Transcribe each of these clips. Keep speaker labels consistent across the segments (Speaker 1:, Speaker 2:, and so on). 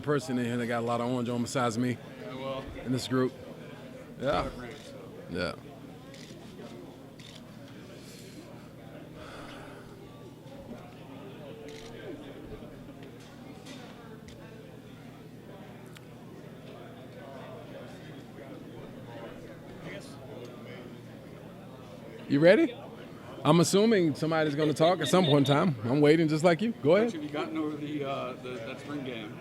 Speaker 1: person in here that got a lot of orange on besides me in this group. Yeah. Yeah. You ready? I'm assuming somebody's going to talk at some point in time. I'm waiting just like you. Go ahead.
Speaker 2: Have you gotten over that spring game?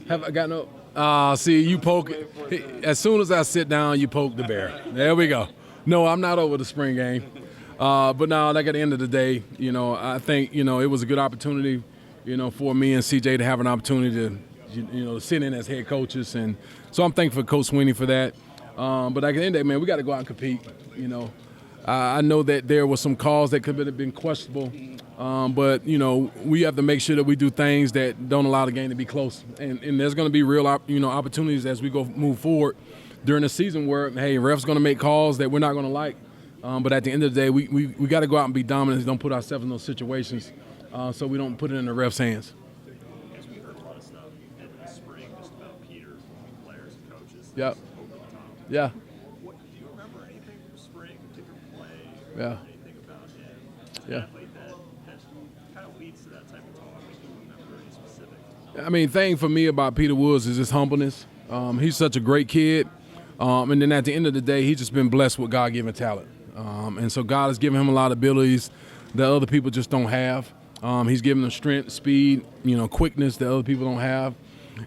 Speaker 1: Have I gotten over? See, you poke it. As soon as I sit down, you poke the bear. There we go. No, I'm not over the spring game. But no, like at the end of the day, I think, it was a good opportunity, for me and CJ to have an opportunity to sit in as head coaches. And so I'm thankful for Coach Sweeney for that. But like at the end of the day, man, we got to go out and compete, I know that there were some calls that could have been questionable, but, we have to make sure that we do things that don't allow the game to be close. And there's going to be real, opportunities as we move forward during the season where, hey, refs going to make calls that we're not going to like. But at the end of the day, we got to go out and be dominant. Don't put ourselves in those situations so we don't put it in the refs' hands.
Speaker 3: As we heard a lot of stuff in the spring just about Peter, players and coaches.
Speaker 1: Yep. Yeah.
Speaker 3: Do you remember anything from spring, particular play?
Speaker 1: Yeah.
Speaker 3: Anything about him?
Speaker 1: Yeah.
Speaker 3: That kind of leads to that type of talk. Do you remember any specifics?
Speaker 1: I mean, thing for me about Peter Woods is his humbleness. He's such a great kid. And then at the end of the day, he's just been blessed with God-given talent. And so God has given him a lot of abilities that other people just don't have. He's given them strength, speed, quickness that other people don't have.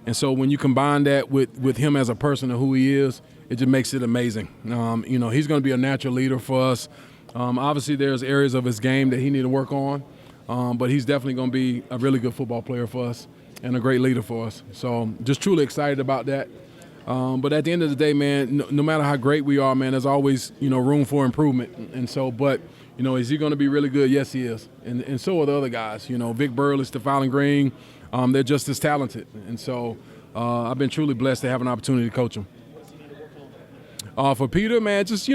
Speaker 1: And so when you combine that with him as a person and who he is, it just makes it amazing. He's going to be a natural leader for us. Obviously, there's areas of his game that he need to work on, but he's definitely going to be a really good football player for us and a great leader for us. So just truly excited about that. But at the end of the day, man, no matter how great we are, man, there's always, room for improvement. And so, but, is he going to be really good? Yes, he is. And so are the other guys. Vic Burley, Stephon Green, they're just as talented. And so I've been truly blessed to have an opportunity to coach them. For Peter, man, just,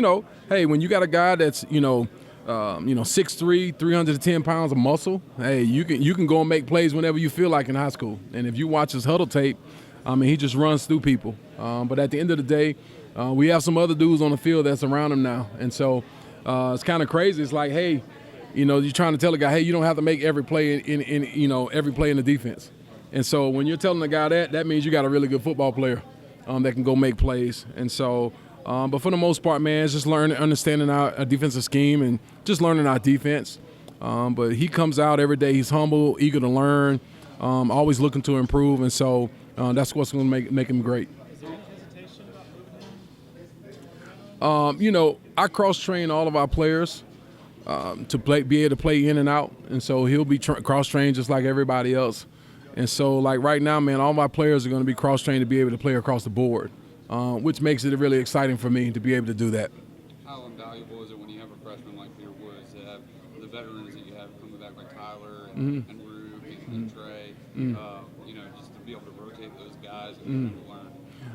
Speaker 1: hey, when you got a guy that's, 6'3", 310 pounds of muscle, hey, you can go and make plays whenever you feel like in high school. And if you watch his huddle tape, he just runs through people. But at the end of the day, we have some other dudes on the field that's around him now. And so it's kind of crazy. It's like, hey, you're trying to tell a guy, hey, you don't have to make every play in every play in the defense. And so when you're telling a guy that means you got a really good football player that can go make plays. And so, but for the most part, man, it's just understanding our defensive scheme and just learning our defense. But he comes out every day. He's humble, eager to learn, always looking to improve. And so that's what's going to make him great.
Speaker 4: Is there any hesitation about moving him?
Speaker 1: I cross-train all of our players to be able to play in and out. And so he'll be cross-trained just like everybody else. And so, like right now, man, all my players are going to be cross-trained to be able to play across the board, which makes it really exciting for me to be able to do that.
Speaker 2: How invaluable is it when you have a freshman like Peter Woods to have the veterans that you have coming back like Tyler and Rook and Trey, just to be able to rotate those guys and learn?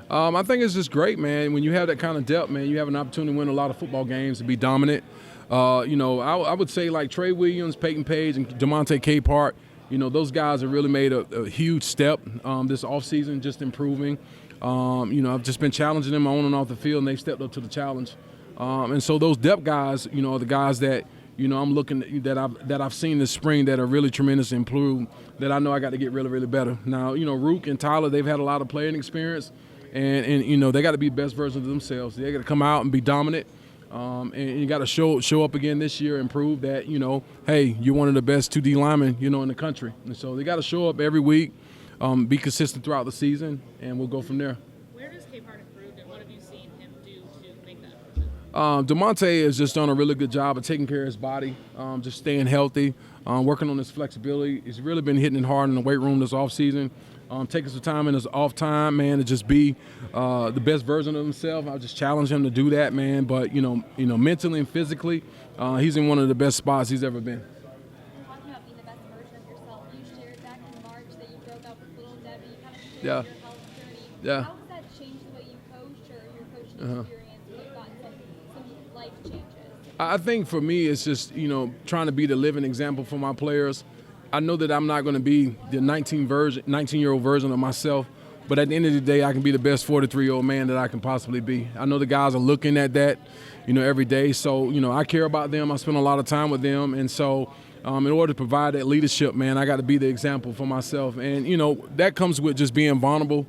Speaker 1: I think it's just great, man. When you have that kind of depth, man, you have an opportunity to win a lot of football games and be dominant. I would say like Trey Williams, Peyton Page, and DeMonte Capehart, those guys have really made a huge step this offseason, just improving. I've just been challenging them on and off the field, and they've stepped up to the challenge. And so those depth guys, are the guys that, I'm looking that I've seen this spring that are really tremendously improved, that I know I got to get really, really better. Now, Rook and Tyler, they've had a lot of playing experience, and they got to be best versions of themselves. They got to come out and be dominant. And you got to show up again this year and prove that, hey, you're one of the best 2D linemen, in the country. And so they got to show up every week, be consistent throughout the season, and we'll go from there.
Speaker 4: Where does Capehart improve, and what have you seen him do to make that improvement?
Speaker 1: DeMonte has just done a really good job of taking care of his body, just staying healthy, working on his flexibility. He's really been hitting it hard in the weight room this offseason. Taking some time in his off time, man, to just be the best version of himself. I just challenge him to do that, man. But mentally and physically, he's in one of the best spots he's ever been.
Speaker 5: Talking about being the best version of yourself, you shared back in March that you broke up with little Debbie, kind of shared your health journey.
Speaker 1: Yeah.
Speaker 5: How has that changed the way you coach or your coaching experience? You've gotten some life changes.
Speaker 1: I think for me, it's just trying to be the living example for my players. I know that I'm not going to be the 19-year-old version of myself, But at the end of the day, I can be the best 43-year-old man that I can possibly be. I know the guys are looking at that, every day. So, I care about them. I spend a lot of time with them. And so in order to provide that leadership, man, I got to be the example for myself. And, that comes with just being vulnerable,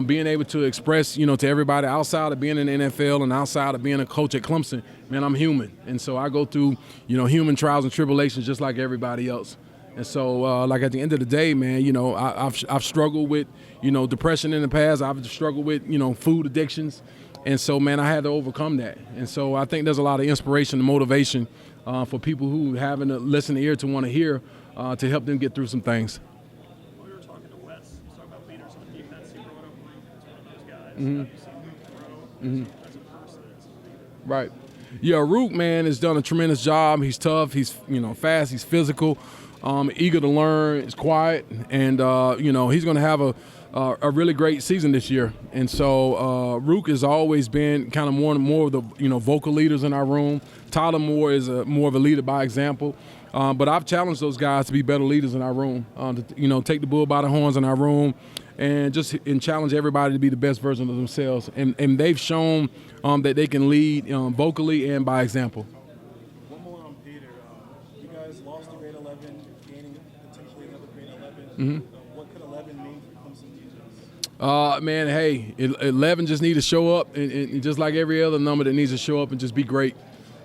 Speaker 1: being able to express, to everybody outside of being in the NFL and outside of being a coach at Clemson, man, I'm human. And so I go through, human trials and tribulations just like everybody else. And so, like at the end of the day, man, I've struggled with, depression in the past. I've struggled with, food addictions. And so, man, I had to overcome that. And so I think there's a lot of inspiration and motivation for people who having to listen ear to want to hear to help them get through some things.
Speaker 3: We were talking to Wes, talking about leaders on defense. He brought up Rook as one of those guys. Have you seen him grow as a person?
Speaker 1: Right. Yeah, Rook, man, has done a tremendous job. He's tough. He's, fast. He's physical. Eager to learn. He's quiet. And, he's going to have a really great season this year. And so Rook has always been kind of more of the, vocal leaders in our room. Tyler Moore is more of a leader by example. But I've challenged those guys to be better leaders in our room, to, take the bull by the horns in our room and challenge everybody to be the best version of themselves. And they've shown that they can lead vocally and by example.
Speaker 6: One more on Peter. You guys lost to grade 11, gaining potentially another grade 11. What could 11 mean for Clemson defense?
Speaker 1: Man, hey, 11 just need to show up, and just like every other number that needs to show up and just be great.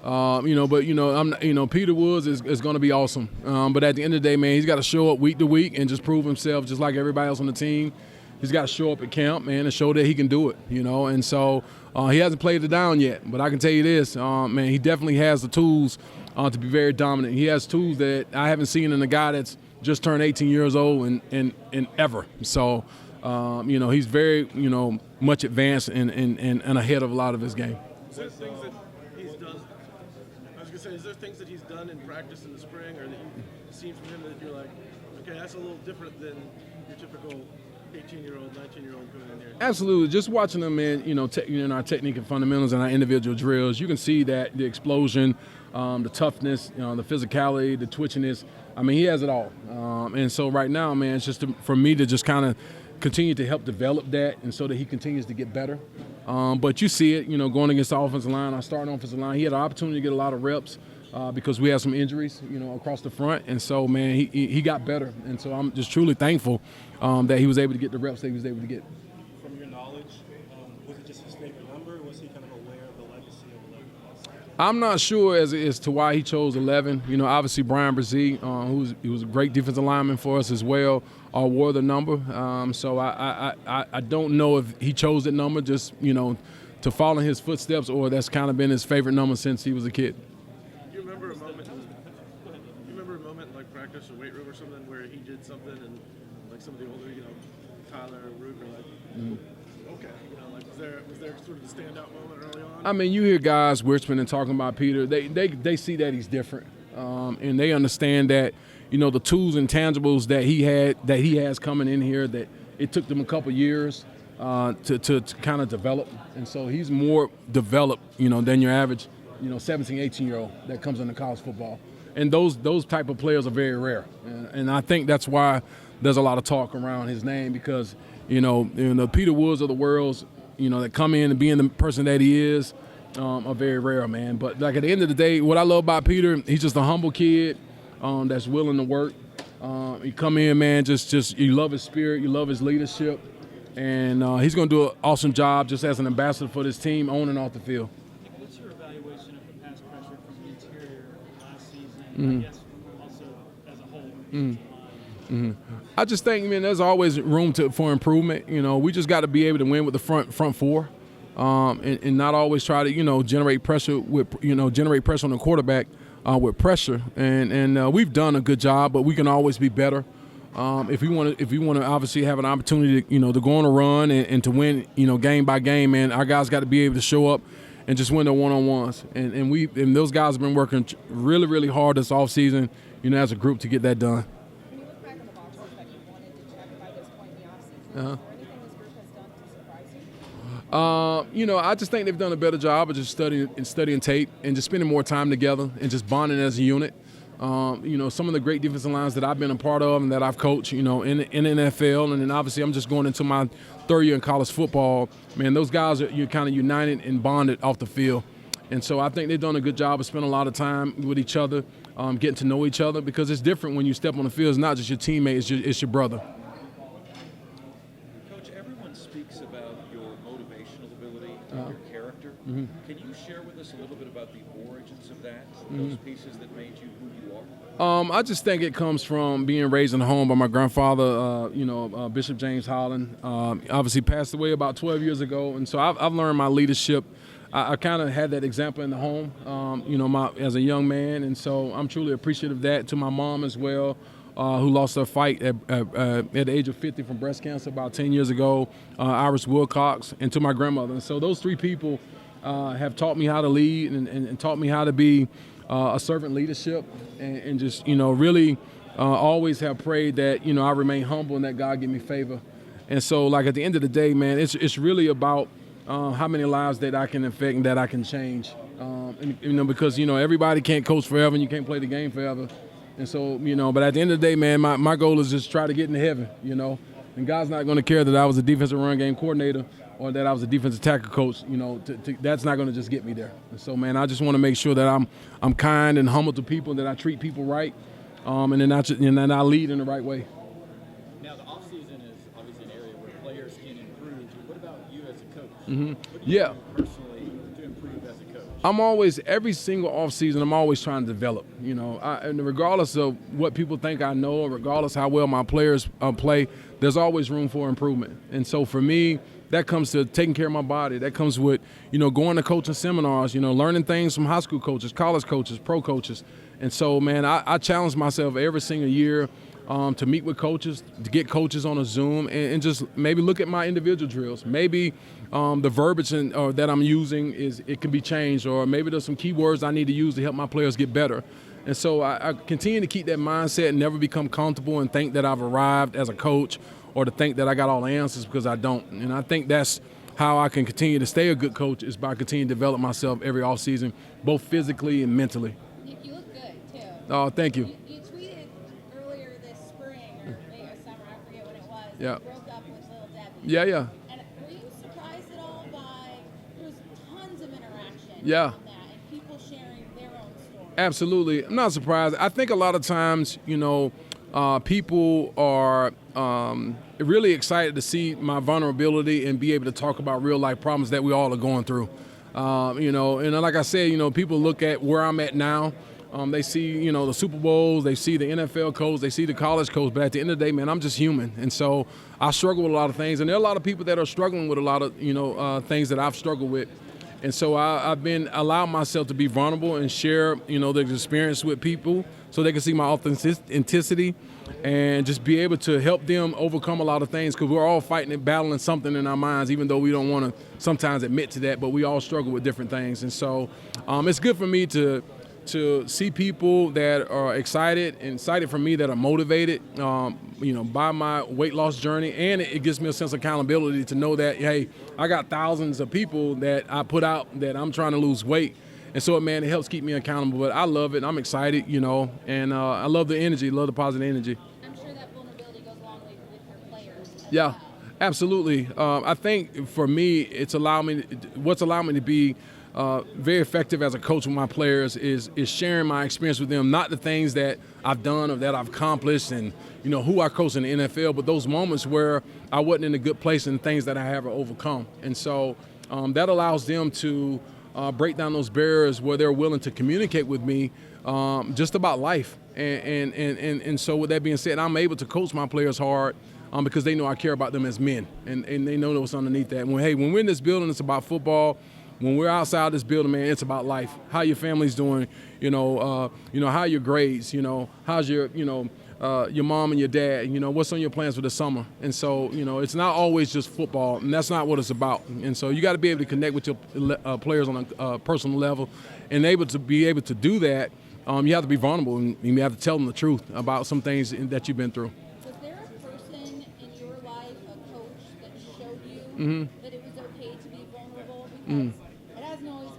Speaker 1: Peter Woods is going to be awesome. But at the end of the day, man, he's got to show up week to week and just prove himself, just like everybody else on the team. He's got to show up at camp, man, and show that he can do it. And so he hasn't played it down yet. But I can tell you this, man, he definitely has the tools to be very dominant. He has tools that I haven't seen in a guy that's just turned 18 years old and ever. So. He's very, much advanced and ahead of a lot of his game.
Speaker 6: Is there things that he's done? I was gonna say, is there things that he's done in practice in the spring, or that you've seen from him that you're like, okay, that's a little different than your typical 18-year-old, 19-year-old coming in here?
Speaker 1: Absolutely. Just watching them in our technique and fundamentals and our individual drills, you can see that the explosion, the toughness, the physicality, the twitchiness. I mean, he has it all. And so right now, man, it's just for me to just kind of continue to help develop that, and so that he continues to get better. But you see it, going against the offensive line, our starting offensive line. He had an opportunity to get a lot of reps because we had some injuries, across the front. And so, man, he got better. And so I'm just truly thankful that he was able to get the reps that he was able to get.
Speaker 6: From your knowledge, was it just his favorite number, or was he kind of aware of the legacy of 11 plus?
Speaker 1: I'm not sure as to why he chose 11. Obviously Brian Brzee, he was a great defensive lineman for us as well, wore the number. So I don't know if he chose that number just, to follow in his footsteps, or that's kind of been his favorite number since he was a kid.
Speaker 6: Do you remember a moment like practice or weight room or something where he did something and like some of the older, Tyler or Rook are like, okay, was there sort of a standout moment early on?
Speaker 1: I mean, you hear guys whispering and talking about Peter. They see that he's different, and they understand that, the tools and tangibles that he has coming in here, that it took them a couple years to kind of develop. And so he's more developed, than your average, 17, 18-year-old that comes into college football. And those type of players are very rare. And I think that's why there's a lot of talk around his name, because, the Peter Woods of the world, that come in and being the person that he is, are very rare, man. But like at the end of the day, what I love about Peter, he's just a humble kid that's willing to work. He come in, man, just you love his spirit, you love his leadership, and he's going to do an awesome job just as an ambassador for this team on and off the field.
Speaker 7: What's your evaluation of the pass pressure from the interior last season? I guess also as a whole.
Speaker 1: I just think, man, there's always room for improvement. We just got to be able to win with the front four, and not always try to generate pressure on the quarterback with pressure. And we've done a good job, but we can always be better. If we want to obviously have an opportunity to to go on a run and to win game by game, man, our guys got to be able to show up and just win their one-on-ones. And those guys have been working really, really hard this offseason, as a group to get that done.
Speaker 8: When you look back on the boxes that you wanted to check by this point in the offseason, is there anything this group has done to surprise you?
Speaker 1: I just think they've done a better job of just studying tape and just spending more time together and just bonding as a unit. Some of the great defensive lines that I've been a part of and that I've coached, in the NFL, and then obviously I'm just going into my third year in college football. Man, those guys you're kind of united and bonded off the field. And so I think they've done a good job of spending a lot of time with each other, getting to know each other, because it's different when you step on the field. It's not just your teammate, it's your brother.
Speaker 9: Coach, everyone speaks about your motivational ability and your character. Can you share with us a little bit about the origins of that, those pieces that made you who you are?
Speaker 1: I just think it comes from being raised in a home by my grandfather, Bishop James Holland. Obviously passed away about 12 years ago, and so I've learned my leadership. I kind of had that example in the home, as a young man, and so I'm truly appreciative of that. To my mom as well, who lost her fight at the age of 50 from breast cancer about 10 years ago, Iris Wilcox, and to my grandmother. And so those three people have taught me how to lead and taught me how to be a servant leadership, and just, really always have prayed that, I remain humble and that God give me favor. And so, like, at the end of the day, man, it's really about how many lives that I can affect and that I can change. Because, everybody can't coach forever and you can't play the game forever. And so, but at the end of the day, man, my goal is just try to get into heaven, And God's not going to care that I was a defensive run game coordinator or that I was a defensive tackle coach. That's not going to just get me there. And so, man, I just want to make sure that I'm kind and humble to people, that I treat people right, and then I lead in the right way.
Speaker 10: Now, the offseason is obviously an area where players can improve. What about you as a coach? What do you do personally to improve as a coach?
Speaker 1: Every single offseason, I'm always trying to develop. And regardless of what people think I know, or regardless how well my players play, there's always room for improvement. And so for me, that comes to taking care of my body. That comes with, going to coaching seminars, learning things from high school coaches, college coaches, pro coaches. And so, man, I challenge myself every single year to meet with coaches, to get coaches on a Zoom, and just maybe look at my individual drills. Maybe the verbiage that I'm using it can be changed, or maybe there's some keywords I need to use to help my players get better. And so I continue to keep that mindset and never become comfortable and think that I've arrived as a coach, or to think that I got all the answers, because I don't. And I think that's how I can continue to stay a good coach, is by continuing to develop myself every offseason, both physically and mentally.
Speaker 5: You look good, too.
Speaker 1: Oh, thank you.
Speaker 5: You tweeted earlier this spring, or maybe a summer, I forget when it was,
Speaker 1: Yeah.
Speaker 5: you broke up with Little Debbie.
Speaker 1: Yeah.
Speaker 5: And were you surprised at all by, there was tons of interaction
Speaker 1: Yeah.
Speaker 5: on that, and people sharing their own stories?
Speaker 1: Absolutely. I'm not surprised. I think a lot of times, people are really excited to see my vulnerability and be able to talk about real life problems that we all are going through. And like I said, people look at where I'm at now. They see, the Super Bowls, they see the NFL coach, they see the college coach, but at the end of the day, man, I'm just human. And so I struggle with a lot of things, and there are a lot of people that are struggling with a lot of, things that I've struggled with. And so I've been allowing myself to be vulnerable and share, the experience with people so they can see my authenticity and just be able to help them overcome a lot of things, because we're all fighting and battling something in our minds, even though we don't want to sometimes admit to that, but we all struggle with different things. And so it's good for me to see people that are excited for me, that are motivated, by my weight loss journey. And it gives me a sense of accountability to know that, hey, I got thousands of people that I put out that I'm trying to lose weight. And so, man, it helps keep me accountable. But I love it. I'm excited, and I love the energy, love the positive energy.
Speaker 5: I'm sure that vulnerability goes a long way with your players.
Speaker 1: Yeah, absolutely. I think for me, what's allowed me to be very effective as a coach with my players is sharing my experience with them, not the things that I've done or that I've accomplished and, who I coach in the NFL, but those moments where I wasn't in a good place and things that I have overcome. And so that allows them to break down those barriers where they're willing to communicate with me just about life. And so with that being said, I'm able to coach my players hard because they know I care about them as men, and they know what's underneath that. When we're in this building, it's about football. When we're outside this building, man, it's about life. How your family's doing, how your grades, how's your mom and your dad, what's on your plans for the summer. And so, it's not always just football, and that's not what it's about. And so you got to be able to connect with your players on a personal level, and to be able to do that, you have to be vulnerable, and you have to tell them the truth about some things that you've been through.
Speaker 5: Was there a person in your life, a coach, that showed you that it was okay to be vulnerable? Because it hasn't always,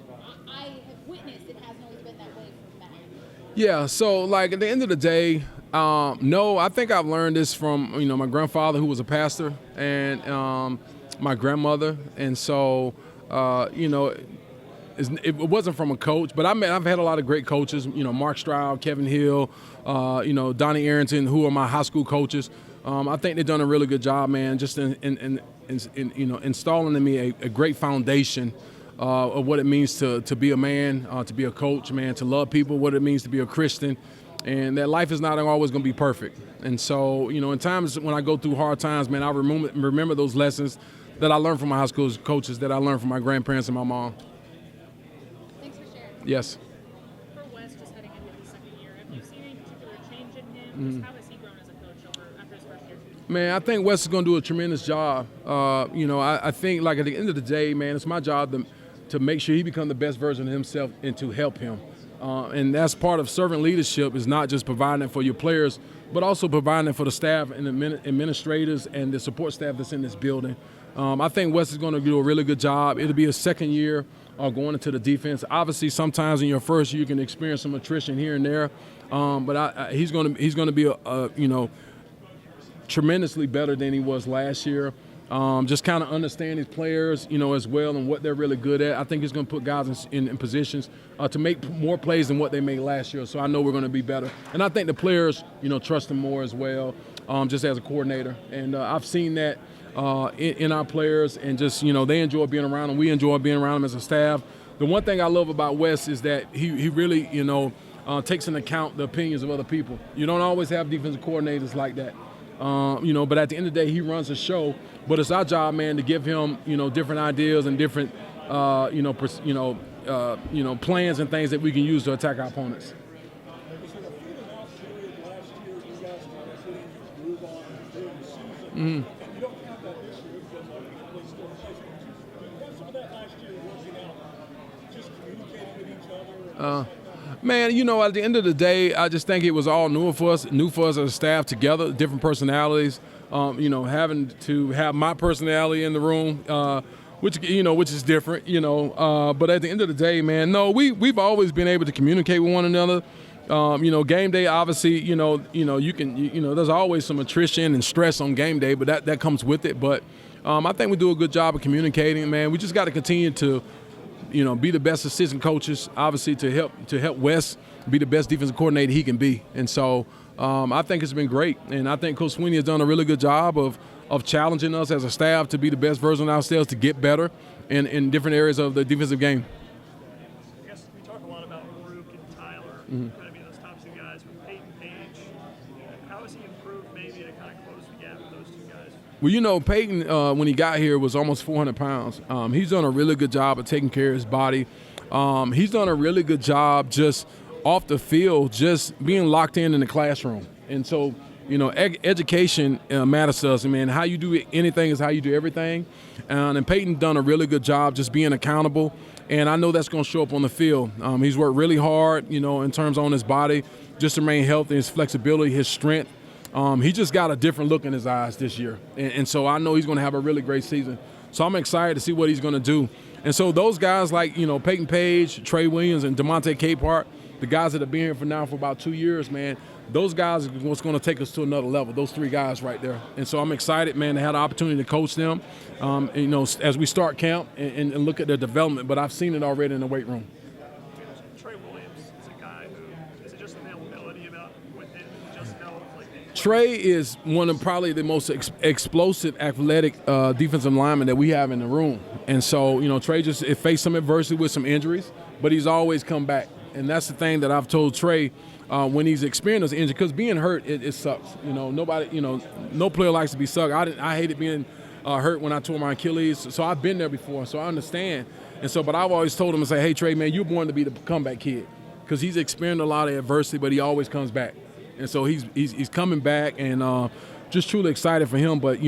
Speaker 5: I have witnessed it hasn't always been that way for men.
Speaker 1: Yeah, so like at the end of the day, no, I think I've learned this from my grandfather who was a pastor and my grandmother, and so it wasn't from a coach, but I've had a lot of great coaches, Mark Stroud, Kevin Hill, Donnie Arrington, who are my high school coaches. I think they've done a really good job, man, just in installing in me a great foundation of what it means to be a man, to be a coach, man, to love people, what it means to be a Christian, and that life is not always going to be perfect. And so, in times when I go through hard times, man, I remember those lessons that I learned from my high school coaches, that I learned from my grandparents and my mom.
Speaker 5: Thanks for sharing.
Speaker 1: Yes.
Speaker 4: For Wes, just heading into his second year, have you seen any particular change in him? Just how has he grown as a coach after his first year?
Speaker 1: Man, I think Wes is going to do a tremendous job. I think, like, at the end of the day, man, it's my job to make sure he becomes the best version of himself and to help him. And that's part of servant leadership, is not just providing for your players, but also providing for the staff and the administrators and the support staff that's in this building. I think Wes is going to do a really good job. It'll be his second year going into the defense. Obviously, sometimes in your first year you can experience some attrition here and there, but he's going to be tremendously better than he was last year. Just kind of understand his players, as well, and what they're really good at. I think he's going to put guys in positions to make more plays than what they made last year. So I know we're going to be better. And I think the players, trust him more as well, just as a coordinator. And I've seen that in our players, and just, they enjoy being around him. We enjoy being around him as a staff. The one thing I love about Wes is that he really, takes into account the opinions of other people. You don't always have defensive coordinators like that. But at the end of the day, he runs the show. But it's our job, man, to give him, different ideas and different, plans and things that we can use to attack our opponents. Mm-hmm. Man, at the end of the day, I just think it was all new for us as a staff together, different personalities. Having to have my personality in the room, which is different. But at the end of the day, man, no, we've always been able to communicate with one another. Game day, obviously, there's always some attrition and stress on game day, but that comes with it. But I think we do a good job of communicating, man. We just got to continue to be the best assistant coaches, obviously, to help Wes be the best defensive coordinator he can be. And so I think it's been great. And I think Coach Sweeney has done a really good job of challenging us as a staff to be the best version of ourselves, to get better in different areas of the defensive game.
Speaker 3: I guess we talk a lot about Rook and Tyler, kind of being those top two guys, with Peyton Page. How has he improved maybe to kind of close the gap with those two guys?
Speaker 1: Well, Peyton, when he got here, was almost 400 pounds. He's done a really good job of taking care of his body. He's done a really good job just off the field, just being locked in the classroom. And so, education matters to us. Man, how you do anything is how you do everything. And Peyton done a really good job just being accountable. And I know that's going to show up on the field. He's worked really hard, in terms on his body, just to remain healthy, his flexibility, his strength. He just got a different look in his eyes this year. And so I know he's going to have a really great season. So I'm excited to see what he's going to do. And so those guys like, Peyton Page, Trey Williams, and DeMonte Capehart, the guys that have been here for about 2 years, man, those guys are what's going to take us to another level, those three guys right there. And so I'm excited, man, to have the opportunity to coach them, as we start camp and look at their development. But I've seen it already in the weight room.
Speaker 3: Trey Williams is a guy who, is it just availability about with him, just health?
Speaker 1: Trey is one of probably the most explosive, athletic defensive linemen that we have in the room. And so, Trey just faced some adversity with some injuries, but he's always come back. And that's the thing that I've told Trey when he's experienced injury, because being hurt, it sucks. Nobody, no player likes to be sucked. I hated being hurt when I tore my Achilles. So I've been there before, so I understand. And so, but I've always told him to say, hey, Trey, man, you're born to be the comeback kid, because he's experienced a lot of adversity, but he always comes back. And so he's coming back, and just truly excited for him. But,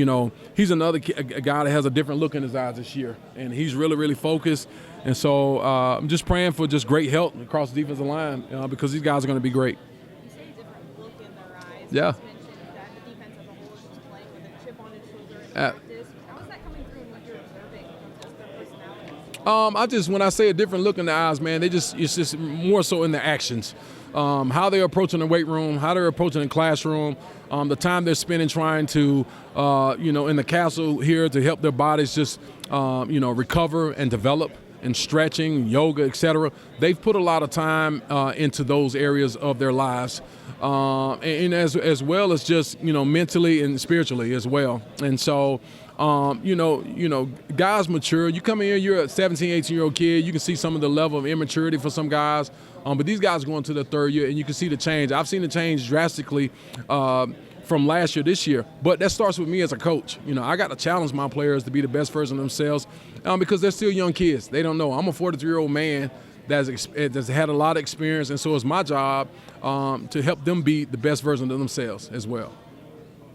Speaker 1: he's another a guy that has a different look in his eyes this year, and he's really, really focused. And so I'm just praying for just great health across the defensive line, because these guys are going to be great.
Speaker 8: You say a different look in their eyes.
Speaker 1: Yeah.
Speaker 8: You just mentioned that the defense as a whole is just playing with a chip on its shoulder in practice. How is that coming through in what you're observing from just their personalities?
Speaker 1: When I say a different look in the eyes, man, it's just more so in the actions. How they're approaching the weight room, how they're approaching the classroom, the time they're spending trying to, in the castle here to help their bodies just, recover and develop, and stretching, yoga, etc. They've put a lot of time into those areas of their lives, and as well as just mentally and spiritually as well. And so, guys mature. You come in here, you're a 17, 18-year-old kid. You can see some of the level of immaturity for some guys. But these guys are going to their third year, and you can see the change. I've seen the change drastically from last year, this year. But that starts with me as a coach. I got to challenge my players to be the best version of themselves because they're still young kids. They don't know. I'm a 43-year-old man that's had a lot of experience, and so it's my job to help them be the best version of themselves as well.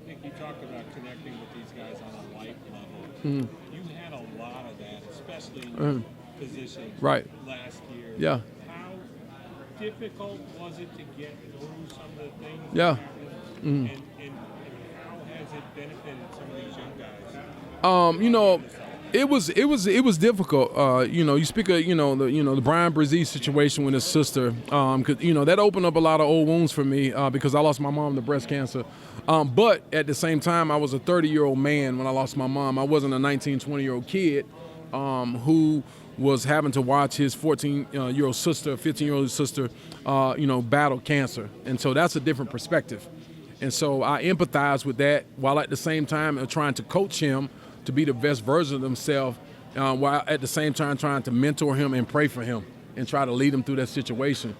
Speaker 11: I think you talked about connecting with these guys on a life level. You had a lot of that, especially in your position last year.
Speaker 1: Yeah.
Speaker 11: How difficult was it to get through some of the things
Speaker 1: Yeah.
Speaker 11: that happened? And how has it benefited some of these young guys?
Speaker 1: It was difficult. You speak of the Brian Brzee situation with his sister. 'Cause, that opened up a lot of old wounds for me because I lost my mom to breast cancer. But at the same time, I was a 30-year-old man when I lost my mom. I wasn't a 19, 20-year-old kid who was having to watch his 14-year-old sister, 15-year-old sister, battle cancer. And so that's a different perspective. And so I empathize with that while at the same time trying to coach him to be the best version of himself, while at the same time trying to mentor him and pray for him and try to lead him through that situation.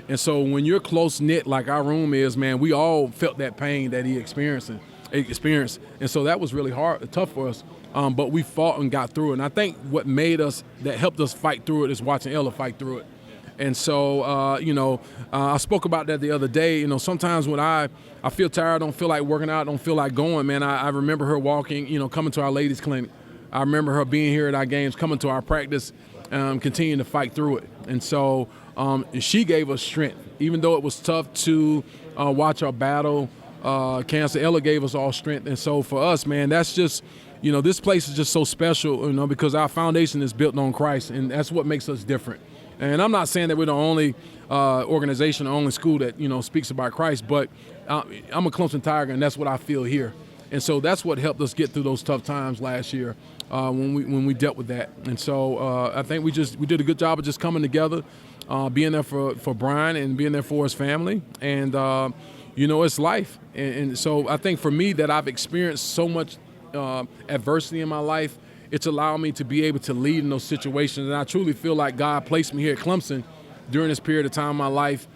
Speaker 1: And so when you're close-knit like our room is, man, we all felt that pain that he experienced. And so that was really tough for us. But we fought and got through it. And I think what helped us fight through it is watching Ella fight through it. And so, I spoke about that the other day. Sometimes when I feel tired, don't feel like working out, don't feel like going, man, I remember her walking, coming to our ladies' clinic. I remember her being here at our games, coming to our practice, continuing to fight through it. And so she gave us strength. Even though it was tough to watch our battle cancer, Ella gave us all strength. And so for us, man, that's just, this place is just so special, because our foundation is built on Christ, and that's what makes us different. And I'm not saying that we're the only organization, the only school that, speaks about Christ, but I'm a Clemson Tiger, and that's what I feel here. And so that's what helped us get through those tough times last year when we dealt with that. And so I think we did a good job of just coming together, being there for Brian and being there for his family. And, it's life. And so I think for me that I've experienced so much adversity in my life, it's allowed me to be able to lead in those situations. And I truly feel like God placed me here at Clemson during this period of time in my life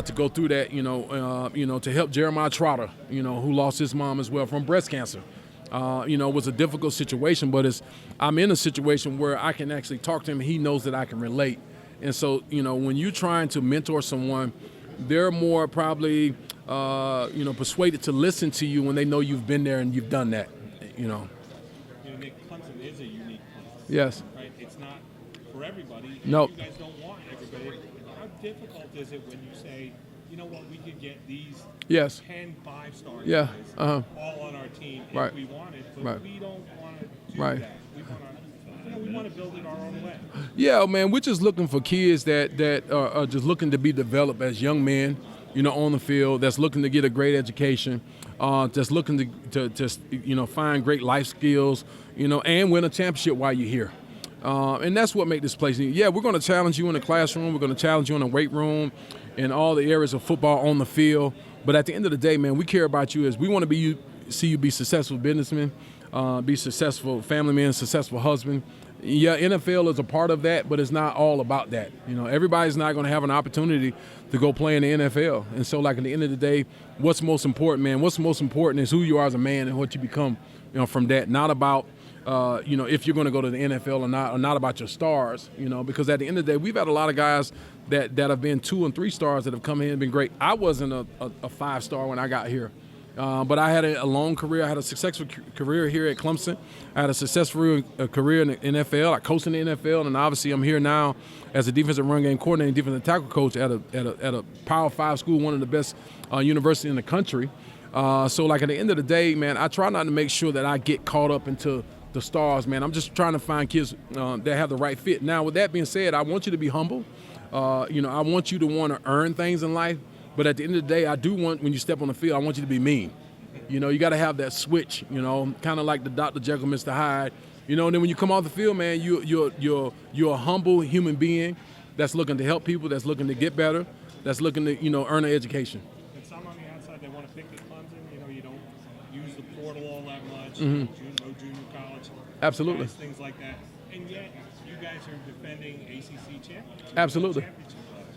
Speaker 1: to go through that, to help Jeremiah Trotter, who lost his mom as well from breast cancer. It was a difficult situation, but I'm in a situation where I can actually talk to him. He knows that I can relate. And so, when you're trying to mentor someone, they're more probably, persuaded to listen to you when they know you've been there and you've done that,
Speaker 11: Nick, Clemson is a unique place.
Speaker 1: Yes.
Speaker 11: Right? It's not for everybody.
Speaker 1: No.
Speaker 11: You guys don't want everybody. How difficult is it when you say, you know what, we could get these 10 5-star guys all on our team if we wanted, but we don't want to do that. We want to build it our own way.
Speaker 1: Yeah, man, we're just looking for kids that are just looking to be developed as young men, on the field, that's looking to get a great education, just looking to find great life skills, and win a championship while you're here. And that's what makes this place. Yeah, we're going to challenge you in the classroom. We're going to challenge you in the weight room and all the areas of football on the field. But at the end of the day, man, we care about you as we want to see you be successful businessmen, be successful family man, successful husband. Yeah, NFL is a part of that, but it's not all about that. Everybody's not going to have an opportunity to go play in the NFL. And so, like, at the end of the day, what's most important, man? What's most important is who you are as a man and what you become, from that. Not about, if you're going to go to the NFL or not about your stars, because at the end of the day, we've had a lot of guys that have been 2 and 3 stars that have come in and been great. I wasn't a 5-star when I got here. But I had a long career. I had a successful career here at Clemson. I had a successful career in the NFL. I coached in the NFL, and obviously I'm here now as a defensive run game coordinator and defensive tackle coach at a Power 5 school, one of the best universities in the country. So, like, at the end of the day, man, I try not to make sure that I get caught up into the stars, man. I'm just trying to find kids that have the right fit. Now, with that being said, I want you to be humble. I want you to want to earn things in life. But at the end of the day, I do want, when you step on the field, I want you to be mean. You got to have that switch, kind of like the Dr. Jekyll, Mr. Hyde. And then when you come off the field, man, you're a humble human being that's looking to help people, that's looking to get better, that's looking to, earn an education.
Speaker 11: And some on the outside, they want to pick at Clemson. You don't use the portal all that much.
Speaker 1: Mm-hmm.
Speaker 11: No junior college.
Speaker 1: Absolutely.
Speaker 11: Guys, things like that. And yet, you guys are defending ACC championships.
Speaker 1: Absolutely.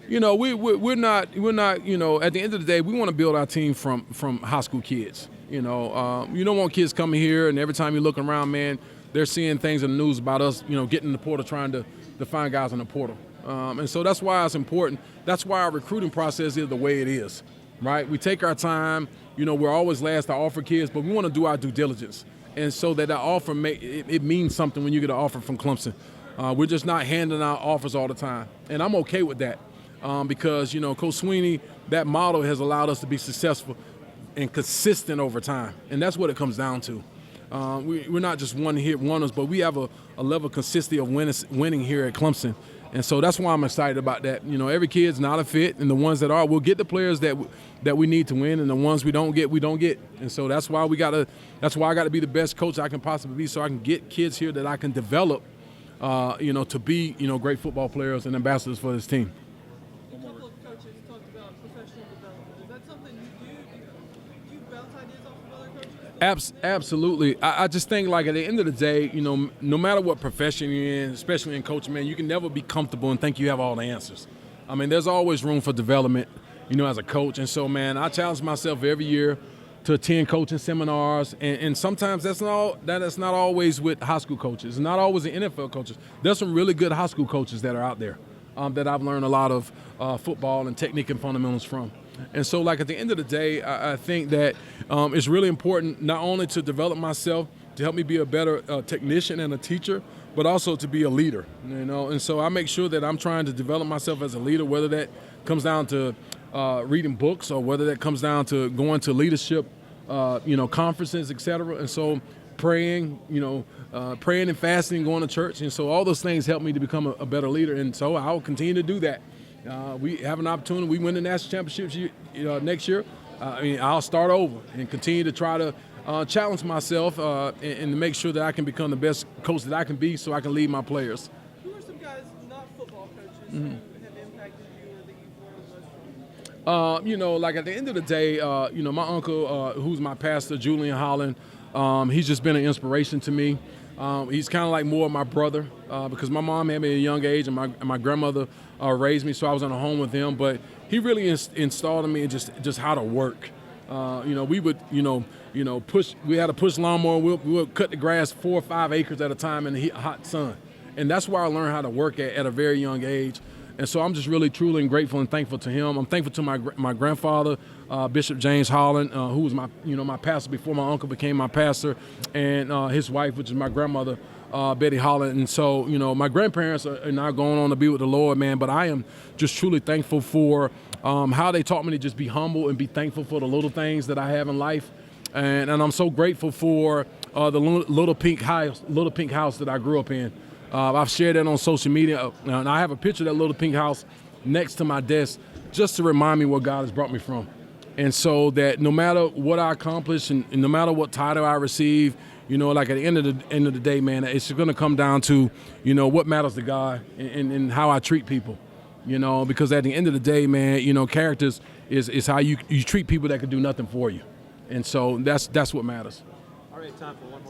Speaker 1: We're not. At the end of the day, we want to build our team from high school kids. You don't want kids coming here and every time you look around, man, they're seeing things in the news about us, getting in the portal, trying to find guys in the portal. And so that's why it's important. That's why our recruiting process is the way it is, right? We take our time. We're always last to offer kids, but we want to do our due diligence. And so that offer, it means something when you get an offer from Clemson. We're just not handing out offers all the time. And I'm okay with that because, Coach Sweeney, that model has allowed us to be successful and consistent over time. And that's what it comes down to. We're not just one-hit wonders, but we have a level of consistency of winning here at Clemson. And so that's why I'm excited about that. Every kid's not a fit, and the ones that are, we'll get the players that we need to win, and the ones we don't get, we don't get. And so that's why I got to be the best coach I can possibly be, so I can get kids here that I can develop, to be, great football players and ambassadors for this team.
Speaker 6: A couple of coaches talked about professional development. Is that something you do? Do you bounce ideas off of other coaches?
Speaker 1: Absolutely. I just think, like, at the end of the day, no matter what profession you're in, especially in coaching, man, you can never be comfortable and think you have all the answers. I mean, there's always room for development, as a coach. And so, man, I challenge myself every year to attend coaching seminars. And sometimes that's not always with high school coaches. It's not always the NFL coaches. There's some really good high school coaches that are out there that I've learned a lot of football and technique and fundamentals from. And so, like, at the end of the day, I think that it's really important not only to develop myself, to help me be a better technician and a teacher, but also to be a leader, And so I make sure that I'm trying to develop myself as a leader, whether that comes down to reading books or whether that comes down to going to leadership, conferences, et cetera. And so praying, praying and fasting, going to church. And so all those things help me to become a better leader. And so I'll continue to do that. We have an opportunity. We win the national championships next year. I'll start over and continue to try to challenge myself and make sure that I can become the best coach that I can be, so I can lead my players.
Speaker 6: Who are some guys, not football coaches, who have impacted you or that you've learned most from?
Speaker 1: Like, at the end of the day, my uncle, who's my pastor, Julian Holland, he's just been an inspiration to me. He's kind of like more of my brother because my mom had me at a young age, and my grandmother raised me, so I was in a home with him. But he really installed in me just how to work. We would, push. We had a push lawnmower. We would cut the grass 4 or 5 acres at a time in the hot sun, and that's where I learned how to work at a very young age. And so I'm just really, truly and grateful and thankful to him. I'm thankful to my grandfather, Bishop James Holland, who was my pastor before my uncle became my pastor, and his wife, which is my grandmother, Betty Holland. And so, my grandparents are now going on to be with the Lord, man. But I am just truly thankful for how they taught me to just be humble and be thankful for the little things that I have in life. And I'm so grateful for the little pink house that I grew up in. I've shared that on social media, and I have a picture of that little pink house next to my desk just to remind me where God has brought me from. And so that no matter what I accomplish and no matter what title I receive, like, at the end of the day, man, it's going to come down to, what matters to God and how I treat people, because at the end of the day, man, characters is how you treat people that can do nothing for you. And so that's what matters.
Speaker 6: All right, time for one more.